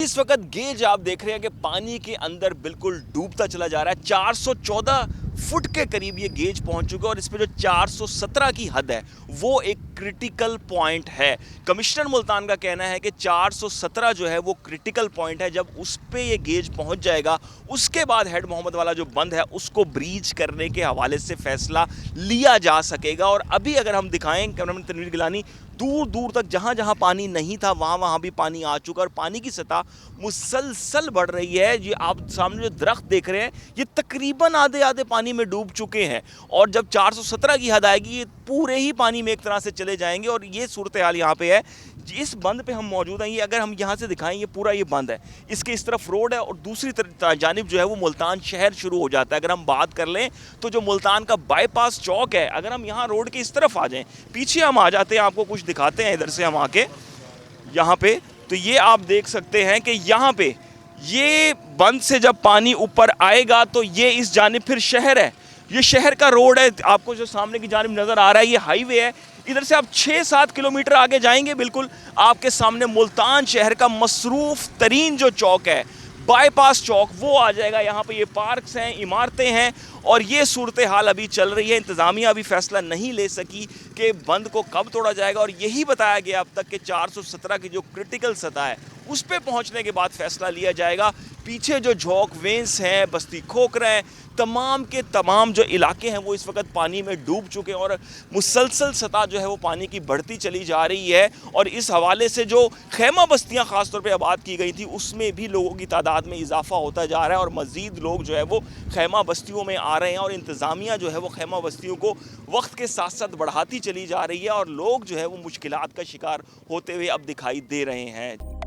इस वक्त गेज आप देख रहे हैं कि पानी के अंदर बिल्कुल डूबता चला जा रहा है। 414 फुट के करीब ये गेज पहुंच चुका है और इस पे जो 417 की हद है वो एक क्रिटिकल पॉइंट है। कमिश्नर मुल्तान का कहना है कि 417 जो है वो क्रिटिकल पॉइंट है। जब उस पे ये गेज पहुंच जाएगा उसके बाद हेड मोहम्मद वाला जो बंद है उसको ब्रीच करने के हवाले से फैसला लिया जा सकेगा। और अभी अगर हम दिखाएं कैमरामैन तनवीर गिलानी, दूर दूर तक जहां जहां पानी नहीं था वहां भी पानी आ चुका और पानी की सतह मुसलसल बढ़ रही है। ये आप सामने जो दरख्त देख रहे हैं ये तकरीबन आधे आधे पानी में डूब चुके हैं और जब 417 की हद आएगी ये पूरे ही पानी में एक तरह से चले जाएंगे। और ये सूरत हाल यहाँ पे है। इस बंद पे हम मौजूद हैं। ये अगर हम यहाँ से दिखाएं ये पूरा ये बंद है, इसके इस तरफ रोड है और दूसरी जानिब जो है वो मुल्तान शहर शुरू हो जाता है। अगर हम बात कर लें तो जो मुल्तान का बाईपास चौक है, अगर हम यहाँ रोड के इस तरफ आ जाएं, पीछे हम आ जाते हैं, आपको कुछ दिखाते हैं इधर से हम आके यहाँ पे, तो ये आप देख सकते हैं कि यहाँ पे ये बंद से जब पानी ऊपर आएगा तो ये इस जानिब फिर शहर है। ये शहर का रोड है, आपको जो सामने की जानिब नज़र आ रहा है ये हाईवे है। इधर से आप 6-7 किलोमीटर आगे जाएंगे बिल्कुल आपके सामने मुल्तान शहर का मसरूफ़ तरीन जो चौक है, बाईपास चौक, वो आ जाएगा। यहाँ पे ये पार्क्स हैं, इमारतें हैं और ये सूरत हाल अभी चल रही है। इंतज़ामिया अभी फैसला नहीं ले सकी कि बंद को कब तोड़ा जाएगा और यही बताया गया अब तक कि 417 की जो क्रिटिकल सतह है उस पे पहुँचने के बाद फैसला लिया जाएगा। पीछे जो झोंक वेंस हैं, बस्ती खोखरा हैं, तमाम के तमाम जो इलाके हैं वो इस वक्त पानी में डूब चुके हैं और मुसलसल सतह जो है वो पानी की बढ़ती चली जा रही है। और इस हवाले से जो खैमा बस्तियां ख़ासतौर पे आबाद की गई थी उसमें भी लोगों की तादाद में इजाफा होता जा रहा है और मज़ीद लोग जो है वो खैमा बस्तियों में आ रहे हैं और इंतज़ामिया जो है वो खैमा बस्तियों को वक्त के साथ साथ बढ़ाती चली जा रही है और लोग जो है वो मुश्किलात का शिकार होते हुए अब दिखाई दे रहे हैं।